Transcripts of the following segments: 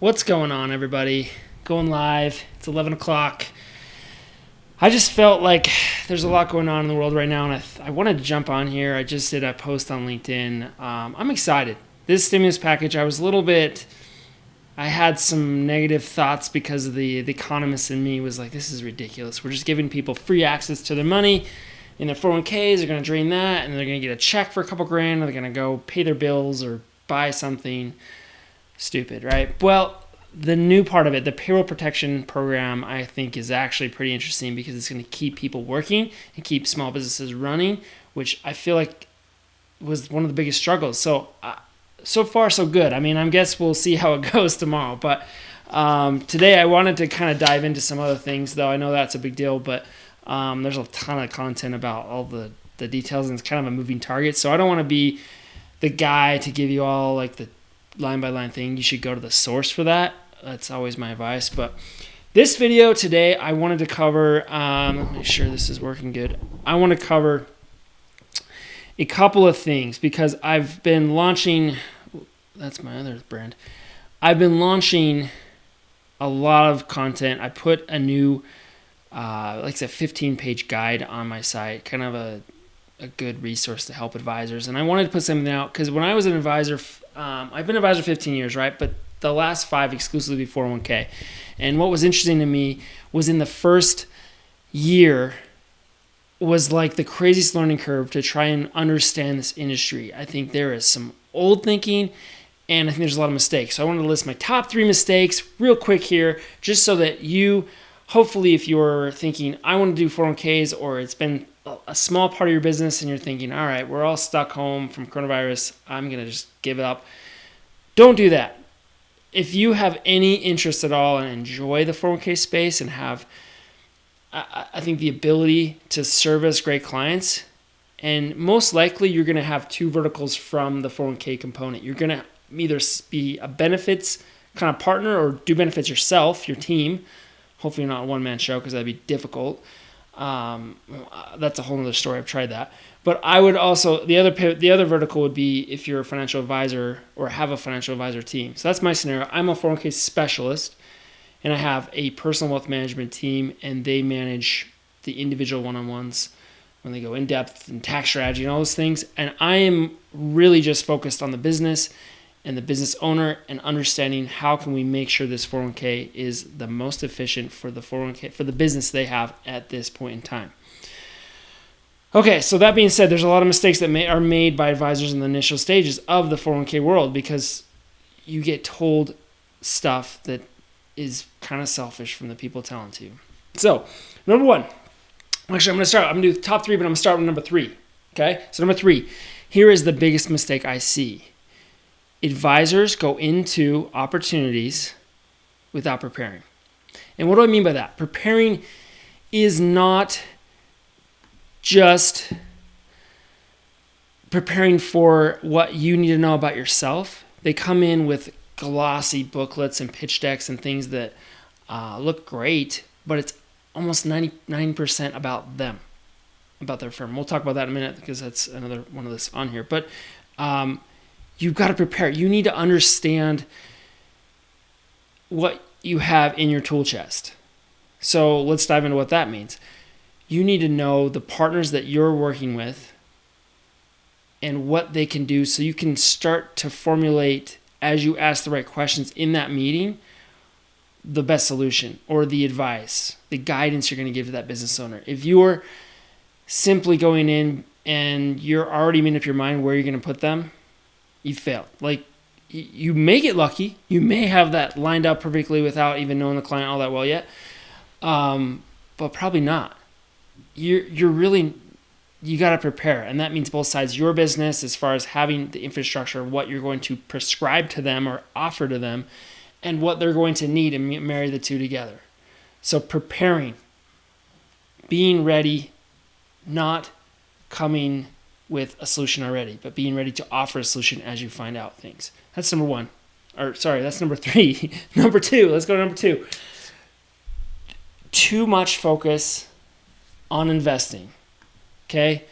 What's going on, everybody? Going live. It's 11 o'clock. I just felt like there's a lot going on in the world right now, and I wanted to jump on here. I just did a post on LinkedIn. I'm excited. This stimulus package, I had some negative thoughts because of the economist in me was like, this is ridiculous. We're just giving people free access to their money in their 401ks. They're going to drain that, and they're going to get a check for a couple grand, and they're going to go pay their bills or buy something stupid, right? Well, the new part of it, the payroll protection program, I think is actually pretty interesting because it's going to keep people working and keep small businesses running, which I feel like was one of the biggest struggles. So far, so good. I mean, I guess we'll see how it goes tomorrow. But today I wanted to kind of dive into some other things, though I know that's a big deal, but there's a ton of content about all the details, and it's kind of a moving target. So I don't want to be the guy to give you all like the line-by-line thing. You should go to the source for that. That's always my advice. But this video today, I wanted to cover, let me make sure this is working good. I want to cover a couple of things because I've been launching, that's my other brand. I've been launching a lot of content. I put a new, like I said, 15-page guide on my site, kind of a good resource to help advisors. And I wanted to put something out because when I was an advisor, I've been an advisor 15 years, right? But the last 5 exclusively 401k. And what was interesting to me was in the first year was like the craziest learning curve to try and understand this industry. I think there is some old thinking, and I think there's a lot of mistakes. So I wanted to list my top 3 mistakes real quick here, just so that you, hopefully if you're thinking, I want to do 401ks, or it's been a small part of your business and you're thinking, all right, we're all stuck home from coronavirus, I'm going to just give it up. Don't do that. If you have any interest at all and enjoy the 401k space and have, I think, the ability to service great clients, and most likely you're going to have 2 verticals from the 401k component. You're going to either be a benefits kind of partner or do benefits yourself, your team. Hopefully you're not a one-man show because that'd be difficult. That's a whole other story. I've tried that. But I would also, the other vertical would be if you're a financial advisor or have a financial advisor team. So that's my scenario. I'm a 401k specialist, and I have a personal wealth management team, and they manage the individual one-on-ones when they go in depth and tax strategy and all those things. And I am really just focused on the business and the business owner and understanding how can we make sure this 401k is the most efficient for the 401k, for the business they have at this point in time. Okay, so that being said, there's a lot of mistakes that are made by advisors in the initial stages of the 401k world because you get told stuff that is kind of selfish from the people telling to you. So, number 1. Actually, I'm going to do the top 3, but I'm going to start with number 3. Okay, so number 3. Here is the biggest mistake I see. Advisors go into opportunities without preparing. And what do I mean by that? Preparing is not just preparing for what you need to know about yourself. They come in with glossy booklets and pitch decks and things that look great, but it's almost 99% about them, about their firm. We'll talk about that in a minute because that's another one of this on here. But you've got to prepare. You need to understand what you have in your tool chest. So let's dive into what that means. You need to know the partners that you're working with and what they can do so you can start to formulate, as you ask the right questions in that meeting, the best solution or the advice, the guidance you're going to give to that business owner. If you're simply going in and you're already made up your mind where you're going to put them, you failed. Like, you may get lucky. You may have that lined up perfectly without even knowing the client all that well yet, but probably not. You got to prepare, and that means both sides. Your business, as far as having the infrastructure, what you're going to prescribe to them or offer to them, and what they're going to need, and marry the two together. So preparing, being ready, not coming with a solution already, but being ready to offer a solution as you find out things. That's number 1. That's number 3. Number 2, let's go to number 2. Too much focus on investing, okay?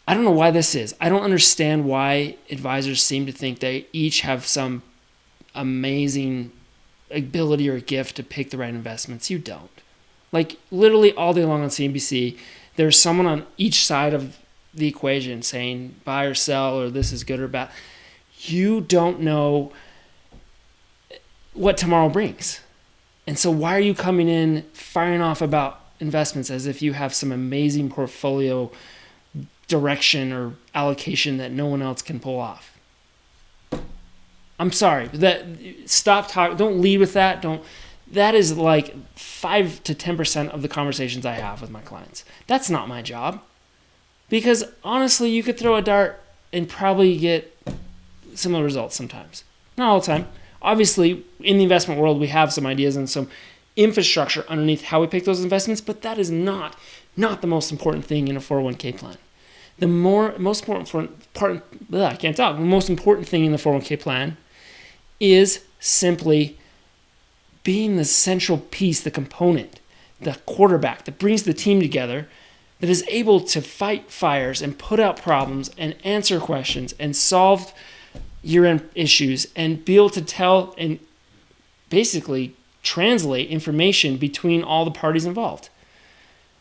I don't know why this is. I don't understand why advisors seem to think they each have some amazing ability or gift to pick the right investments. You don't. Like literally all day long on CNBC, there's someone on each side of the equation saying buy or sell or this is good or bad. You don't know what tomorrow brings. And so why are you coming in firing off about investments as if you have some amazing portfolio direction or allocation that no one else can pull off? I'm sorry. Stop talking. Don't lead with that. That is like 5 to 10% of the conversations I have with my clients. That's not my job. Because honestly, you could throw a dart and probably get similar results sometimes. Not all the time. Obviously, in the investment world, we have some ideas and some infrastructure underneath how we pick those investments, but that is not the most important thing in a 401k plan. The most important thing in the 401k plan is simply being the central piece, the component, the quarterback that brings the team together, that is able to fight fires and put out problems and answer questions and solve year-end issues and be able to tell and basically translate information between all the parties involved.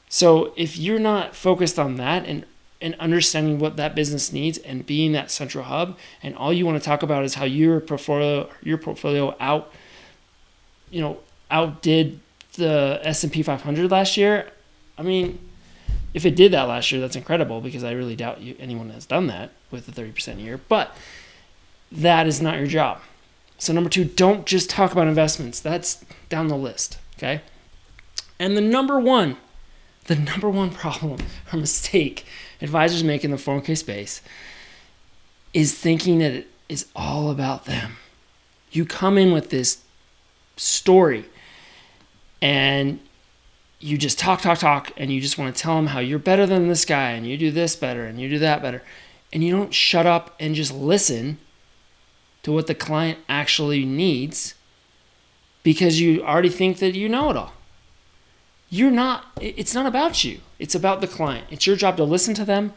So if you're not focused on that and understanding what that business needs and being that central hub, and all you want to talk about is how your portfolio outdid the S&P 500 last year, I mean, if it did that last year, that's incredible because I really doubt anyone has done that with a 30% year. But that is not your job. So number 2, don't just talk about investments. That's down the list, okay? And the number one problem or mistake advisors make in the 401k space is thinking that it is all about them. You come in with this story and you just talk, and you just want to tell them how you're better than this guy and you do this better and you do that better. And you don't shut up and just listen to what the client actually needs because you already think that you know it all. It's not about you. It's about the client. It's your job to listen to them.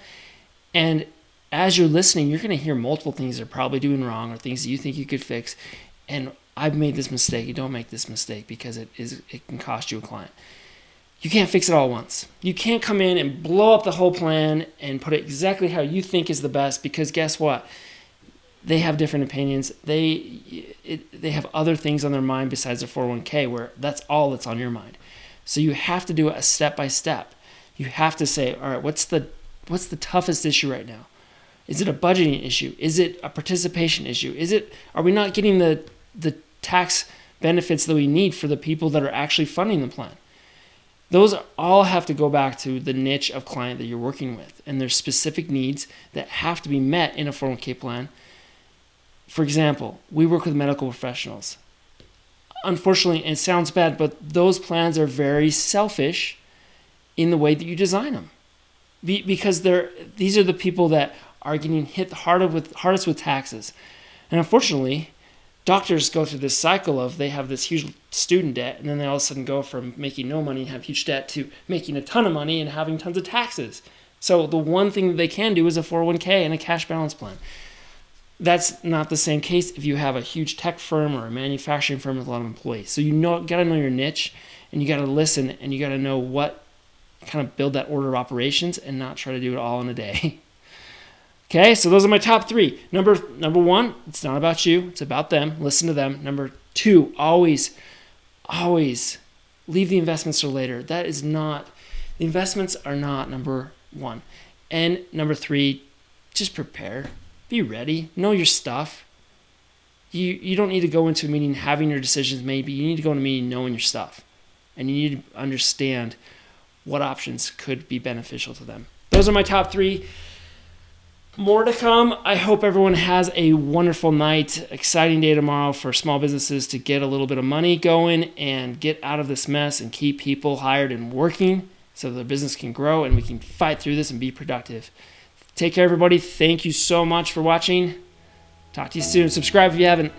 And as you're listening, you're going to hear multiple things they're probably doing wrong or things that you think you could fix. And I've made this mistake. You don't make this mistake because it can cost you a client. You can't fix it all at once. You can't come in and blow up the whole plan and put it exactly how you think is the best because guess what? They have different opinions. They have other things on their mind besides their 401k where that's all that's on your mind. So you have to do it a step by step. You have to say, all right, what's the toughest issue right now? Is it a budgeting issue? Is it a participation issue? Are we not getting the tax benefits that we need for the people that are actually funding the plan? Those all have to go back to the niche of client that you're working with. And there's specific needs that have to be met in a 401k plan. For example, we work with medical professionals. Unfortunately, it sounds bad, but those plans are very selfish in the way that you design them. Because these are the people that are getting hit hardest with taxes. And unfortunately, doctors go through this cycle of they have this huge student debt, and then they all of a sudden go from making no money and have huge debt to making a ton of money and having tons of taxes. So the one thing that they can do is a 401k and a cash balance plan. That's not the same case if you have a huge tech firm or a manufacturing firm with a lot of employees. So got to know your niche, and you got to listen, and you got to know what kind of build that order of operations and not try to do it all in a day. Okay, so those are my top 3. Number 1, it's not about you. It's about them. Listen to them. Number 2, always leave the investments till later. The investments are not number 1. And number 3, just prepare. Be ready. Know your stuff. You don't need to go into a meeting having your decisions made, but you need to go into a meeting knowing your stuff. And you need to understand what options could be beneficial to them. Those are my top 3. More to come. I hope everyone has a wonderful night. Exciting day tomorrow for small businesses to get a little bit of money going and get out of this mess and keep people hired and working so their business can grow and we can fight through this and be productive. Take care, everybody. Thank you so much for watching. Talk to you soon. Subscribe if you haven't.